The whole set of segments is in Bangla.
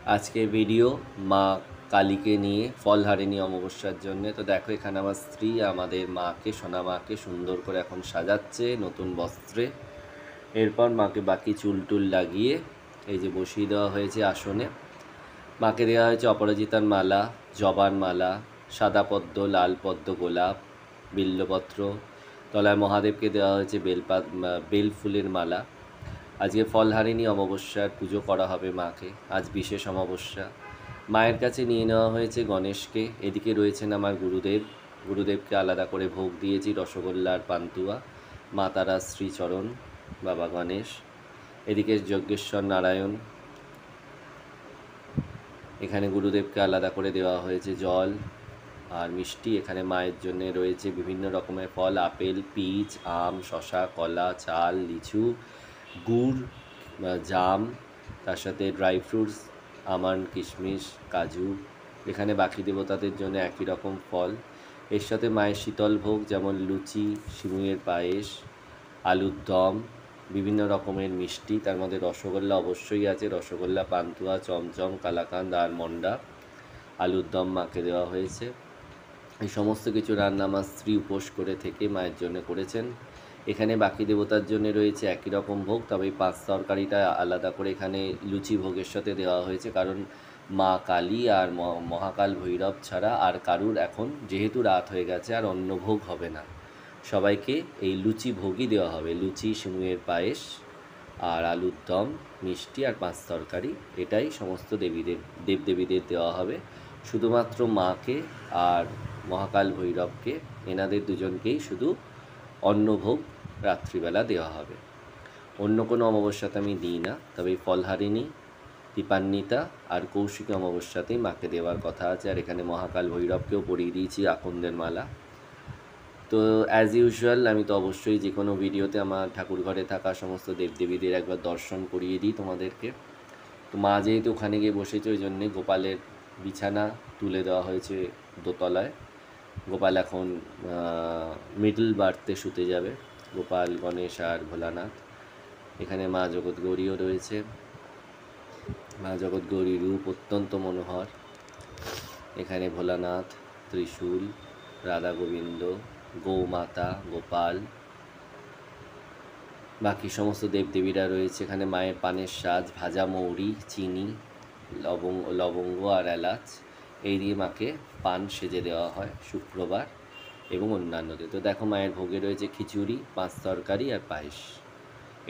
আজকের ভিডিও মা কালীকে নিয়ে, ফলহারিণী অমাবস্যার জন্য। তো দেখো, এখানে আমার স্ত্রী আমাদের মাকে, সোনা মাকে সুন্দর করে এখন সাজাচ্ছে নতুন বস্ত্রে। এরপর মাকে বাকি চুল টুল লাগিয়ে এই যে বসিয়ে দেওয়া হয়েছে আসনে। মাকে দেওয়া হয়েছে অপরাজিতার মালা, জবার মালা, সাদা পদ্ম, লাল পদ্ম, গোলাপ, বিল্লপত্র। তলায় মহাদেবকে দেওয়া হয়েছে বেল ফুলের মালা। আজকে ফলহারিণী অমাবস্যার পুজো করা হবে মাকে। আজ বিশেষ অমাবস্যা। মায়ের কাছে নিয়ে নেওয়া হয়েছে গণেশকে। এদিকে রয়েছেন আমার গুরুদেব। গুরুদেবকে আলাদা করে ভোগ দিয়েছি রসগোল্লার পান্তুয়া, মা তারা শ্রীচরণ, বাবা গণেশ। এদিকে যজ্ঞেশ্বর নারায়ণ। এখানে গুরুদেবকে আলাদা করে দেওয়া হয়েছে জল আর মিষ্টি। এখানে মায়ের জন্য রয়েছে বিভিন্ন রকমের ফল, আপেল, পিচ, আম, শশা, কলা, চাল, লিচু, গুড়, জাম, তার সাথে ড্রাই ফ্রুটস, আমন্ড, কিশমিশ, কাজু। এখানে বাকি দেবতাদের জন্য একই রকম ফল। এর সাথে মায়ের শীতল ভোগ, যেমন লুচি, সিমুইয়ের পায়েস, আলুর দম, বিভিন্ন রকমের মিষ্টি। তার মধ্যে রসগোল্লা অবশ্যই আছে, রসগোল্লা, পান্তুয়া, চমচম, কালাকাঁদ আর মন্ডা। আলুর দম মাকে দেওয়া হয়েছে। এই সমস্ত কিছু রান্না আমার স্ত্রী উপোস করে থেকে মায়ের জন্য করেছেন। এখানে বাকি দেবতার জন্য রয়েছে একই রকম ভোগ, তবে এই পাঁচ তরকারিটা আলাদা করে এখানে লুচি ভোগের সাথে দেওয়া হয়েছে, কারণ মা কালী আর মহাকাল ভৈরব ছাড়া আর কারুর এখন যেহেতু রাত হয়ে গেছে আর অন্য ভোগ হবে না, সবাইকে এই লুচি ভোগই দেওয়া হবে। লুচি, সিমুইয়ের পায়েস আর আলুর দম, মিষ্টি আর পাঁচ তরকারি, এটাই সমস্ত দেবদেবীদের দেওয়া হবে। শুধুমাত্র মাকে আর মহাকাল ভৈরবকে, এনাদের দুজনকেই শুধু অন্নভোগ রাত্রিবেলা দেওয়া হবে। অন্য কোনো অমাবস্যাতে আমি দিই না, তবে এই ফলহারিণী, দীপান্বিতা আর কৌশিকী অমাবস্যাতেই মাকে দেওয়ার কথা আছে। আর এখানে মহাকাল ভৈরবকেও পরিয়ে দিয়েছি আকন্দের মালা। তো অ্যাজ ইউজুয়াল আমি তো অবশ্যই যে কোনো ভিডিওতে আমার ঠাকুর ঘরে থাকা সমস্ত দেবদেবীদের একবার দর্শন করিয়ে দিই তোমাদেরকে। তো মা যেহেতু ওখানে গিয়ে বসেছে, ওই জন্যে গোপালের বিছানা তুলে দেওয়া হয়েছে দোতলায়। গোপাল এখন মিডল বার্থে শুতে যাবে, গোপাল, গণেশ আর ভোলানাথ। এখানে মা জগৎগৌরীও রয়েছে। মা জগৎগৌরীর রূপ অত্যন্ত মনোহর। এখানে ভোলানাথ, ত্রিশূল, রাধা গোবিন্দ, গৌমাতা, গোপাল, বাকি সমস্ত দেবদেবীরা রয়েছে। এখানে মায়ের পানের সাজ, ভাজা মৌরি, চিনি, লবঙ্গ আর এলাচ, এই দিয়ে মাকে পান সেজে দেওয়া হয় শুক্রবার এবং অন্যান্যদের। তো দেখো, মায়ের ভোগে রয়েছে খিচুড়ি, পাঁচ তরকারি আর পায়েস।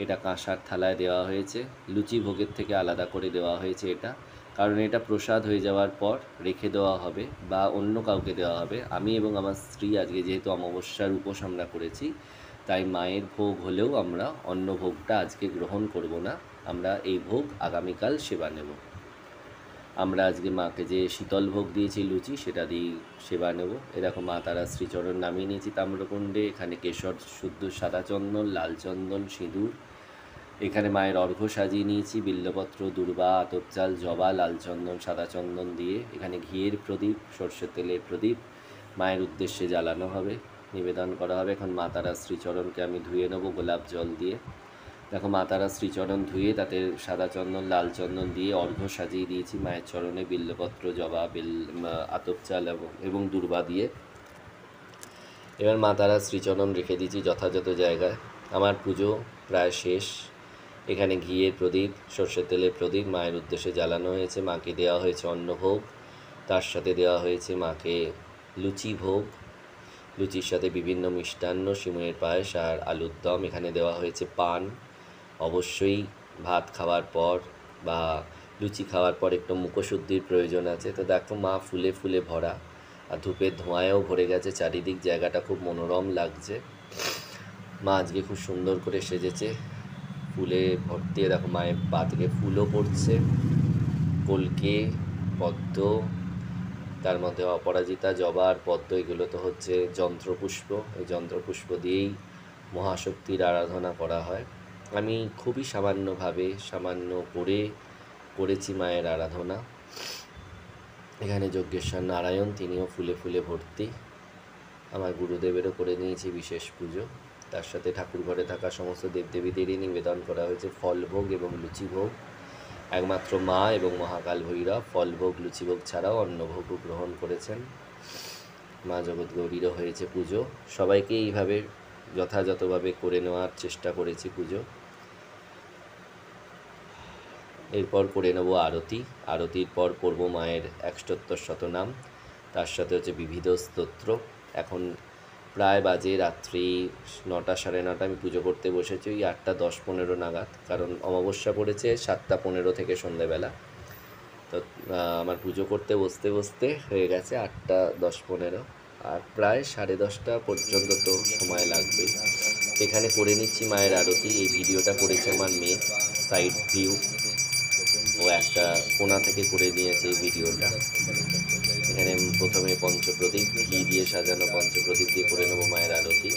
এটা কাঁসার থালায় দেওয়া হয়েছে। লুচি ভোগের থেকে আলাদা করে দেওয়া হয়েছে এটা, কারণ এটা প্রসাদ হয়ে যাওয়ার পর রেখে দেওয়া হবে বা অন্য কাউকে দেওয়া হবে। আমি এবং আমার স্ত্রী আজকে যেহেতু অমাবস্যার উপোস আমরা করেছি, তাই মায়ের ভোগ হলেও আমরা অন্য ভোগটা আজকে গ্রহণ করব না। আমরা এই ভোগ আগামীকাল সেবা নেব। আমরা আজকে মাকে যে শীতল ভোগ দিয়েছি লুচি, সেটা দিয়ে সেবা নেব। এ দেখো, মা তারা শ্রীচরণ নামিয়ে নিয়েছি তাম্রকুণ্ডে। এখানে কেশর শুদ্ধ সাদা চন্দন, লাল চন্দন, সিঁদুর। এখানে মায়ের অর্ঘ্য সাজিয়ে নিয়েছি বিল্লপত্র, দূর্বা, আতপ চাল, জবা, লাল চন্দন, সাদা চন্দন দিয়ে। এখানে ঘিয়ের প্রদীপ, সর্ষের তেলের প্রদীপ মায়ের উদ্দেশ্যে জ্বালানো হবে, নিবেদন করা হবে। এখন মা তারা শ্রীচরণকে আমি ধুয়ে নেবো গোলাপ জল দিয়ে। দেখো, মা তারা শ্রীচরণ ধুয়ে তাতে সাদা চন্দন, লাল চন্দন দিয়ে অর্ঘ্য সাজিয়ে দিয়েছি মায়ের চরণে, বিল্লপত্র, জবা, আতপ চাল এবং দূর্বা দিয়ে। এবার মা তারা শ্রীচরণ রেখে দিয়েছি যথাযথ জায়গায়। আমার পুজো প্রায় শেষ। এখানে ঘিয়ের প্রদীপ, সর্ষের তেলের প্রদীপ মায়ের উদ্দেশ্যে জ্বালানো হয়েছে। মাকে দেওয়া হয়েছে অন্নভোগ, তার সাথে দেওয়া হয়েছে মাকে লুচি ভোগ, লুচির সাথে বিভিন্ন মিষ্টান্ন, সিমুইয়ের পায়েস আর আলুর দম। এখানে দেওয়া হয়েছে পান। অবশ্যই ভাত খাওয়ার পর বা লুচি খাওয়ার পর একটু মুখশুদ্ধির প্রয়োজন আছে। তো দেখো, মা ফুলে ফুলে ভরা আর ধূপের ধোঁয়ায়ও ভরে গেছে চারিদিক, জায়গাটা খুব মনোরম লাগছে। মা আজকে খুব সুন্দর করে সেজেছে, ফুলে ভর্তি। দেখো, মায়ের পা থেকে ফুলও পড়ছে, কলকে, পদ্ম, তার মধ্যে অপরাজিতা, জবা আর পদ্ম, এগুলো তো হচ্ছে যন্ত্রপুষ্প। এই যন্ত্রপুষ্প দিয়েই মহাশক্তির আরাধনা করা হয়। আমি খুবই সামান্য করেছি মায়ের আরাধনা। এখানে যজ্ঞেশ্বর নারায়ণ, তিনিও ফুলে ফুলে ভর্তি। আমার গুরুদেবেরও করে নিয়েছি বিশেষ পুজো। তার সাথে ঠাকুর ঘরে থাকা সমস্ত দেবদেবীদেরই নিবেদন করা হয়েছে ফলভোগ এবং লুচি ভোগ। একমাত্র মা এবং মহাকাল ভৈরব ফলভোগ লুচিভোগ ছাড়াও অন্নভোগও গ্রহণ করেছেন। মা জগৎগৌরীরও হয়েছে পুজো। সবাইকে এইভাবে যথাযথভাবে করে নেওয়ার চেষ্টা করেছি পুজো। এরপর করে নেব আরতি। আরতির পর পড়ব মায়ের ১৭০ শতনাম, তার সাথে হচ্ছে বিবিধ স্তোত্র। এখন প্রায় বাজে রাত্রি ৯টা সাড়ে ৯টা। আমি পুজো করতে বসেছি ওই ৮:১০-১৫ নাগাদ, কারণ অমাবস্যা পড়েছে ৭:১৫ থেকে সন্ধ্যেবেলা। তো আমার পুজো করতে বসতে বসতে হয়ে গেছে ৮:১০-১৫, আর প্রায় 10:30 পর্যন্ত তো সময় লাগবে। এখানে করে নিচ্ছি মায়ের আরতি। এই ভিডিওটা করেছে আমার মেয়ে, সাইড ভিউ। ও একটা কোণা থেকে করে নিয়েছে এই ভিডিওটা। এখানে প্রথমে পঞ্চপ্রদীপ, ঘি দিয়ে সাজানো পঞ্চপ্রদীপ দিয়ে করে নেবো মায়ের আরতি।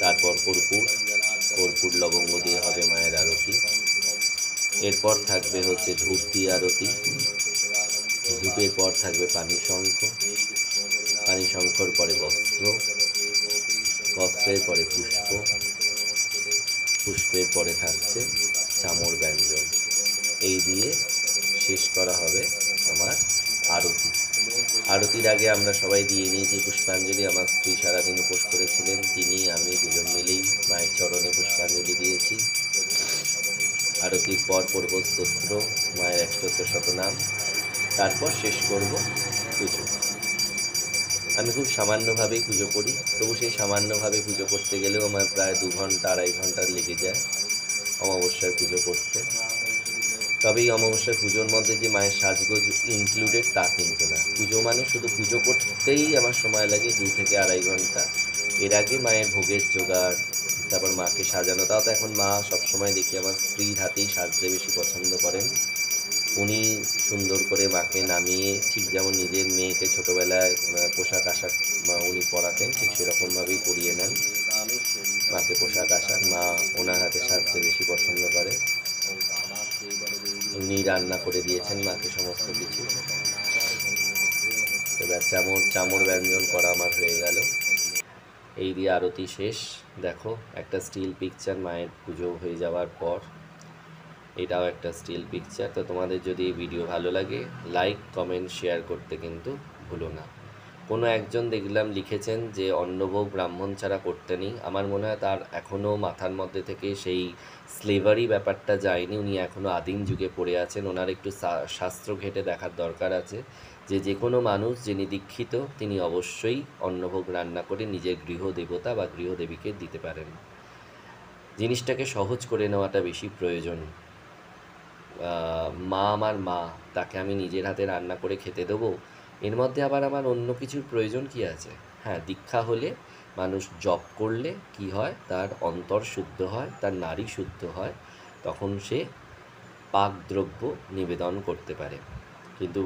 তারপর কর্পূর লবঙ্গ দিয়ে হবে মায়ের আরতি। এরপর থাকবে হচ্ছে ধূপ দিয়ে আরতি। ধূপের পর থাকবে পানি শঙ্খর পরে বস্ত্রের পরে পুষ্পের পরে থাকছে চামর ব্যঞ্জন। এই দিয়ে শেষ করা হবে আমার আরতি। আরতির আগে আমরা সবাই দিয়ে নিয়েছি পুষ্পাঞ্জলি। আমার স্ত্রী সারাদিন উপোস করেছিলেন, তিনি আমি দুজন মিলেই মায়ের চরণে পুষ্পাঞ্জলি দিয়েছি। আরতির পর পড়ব স্তোত্র, মায়ের ১৭০ শতনাম, তারপর শেষ করব পুজো। আমি খুব সামান্যভাবেই পুজো করি, তবু সেই সামান্যভাবে পুজো করতে গেলেও আমার প্রায় 2 ঘন্টা 2.5 ঘন্টা লেগে যায় অমাবস্যার পুজো করতে। তবে এই অমাবস্যার পুজোর মধ্যে যে মায়ের সাজগোজ ইনক্লুডেড তা কিন্তু না। পুজো মানে শুধু পুজো করতেই আমার সময় লাগে 2 থেকে 2.5 ঘন্টা। এর আগে মায়ের ভোগের জোগাড়, তারপর মাকে সাজানো। তাও তো এখন মা সবসময় দেখি আমার স্ত্রীর হাতেই সাজতে বেশি পছন্দ করেন। উনি সুন্দর করে মাকে নামিয়ে, ঠিক যেমন নিজের মেয়েকে ছোটোবেলায় পোশাক আশাক উনি পরাতেন, ঠিক সেরকমভাবেই পরিয়ে নেন মাকে পোশাক আশাক। মা ওনার হাতে সাজতে বেশি পছন্দ করে। উনি রান্না করে দিয়েছেন মাকে সমস্ত কিছু। এবার চামর ব্যঞ্জন করা আমার হয়ে গেল। এই দিয়ে আরতি শেষ। দেখো একটা স্টিল পিকচার মায়ের পুজো হয়ে যাওয়ার পর। এটাও একটা স্টিল পিকচার। তো তোমাদের যদি এই ভিডিও ভালো লাগে, লাইক কমেন্ট শেয়ার করতে কিন্তু ভুলো না। কোনো একজন দেখলাম লিখেছেন যে অন্নভোগ ব্রাহ্মণ ছাড়া করতে নেই। আমার মনে হয় তার এখনও মাথার মধ্যে থেকে সেই স্লেভারি ব্যাপারটা যায়নি। উনি এখনও আদিম যুগে পড়ে আছেন। ওনার একটু শাস্ত্র ঘেঁটে দেখার দরকার আছে যে কোনো মানুষ যিনি দীক্ষিত তিনি অবশ্যই অন্নভোগ রান্না করে নিজের গৃহদেবতা বা গৃহদেবীকে দিতে পারেন। জিনিসটাকে সহজ করে নেওয়াটা বেশি প্রয়োজন। মা আমার মা, তাকে আমি নিজের হাতে রান্না করে খেতে দেবো, এর মধ্যে আবার আমার অন্য কিছুর প্রয়োজন কি আছে? হ্যাঁ, দীক্ষা হলে মানুষ জপ করলে কি হয়, তার অন্তর শুদ্ধ হয়, তার নারী শুদ্ধ হয়, তখন সে পাকদ্রব্য নিবেদন করতে পারে। কিন্তু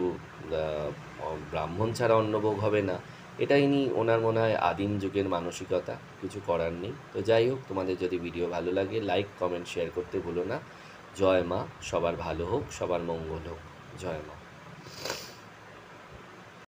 ব্রাহ্মণ ছাড়া অন্নভোগ হবে না, এটাই ওনার মনে হয় আদিম যুগের মানসিকতা, কিছু করার নেই। তো যাই হোক, তোমাদের যদি ভিডিও ভালো লাগে লাইক কমেন্ট শেয়ার করতে ভুলো না। জয় মা, সবার ভালো হোক, সবার মঙ্গল হোক। জয় মা।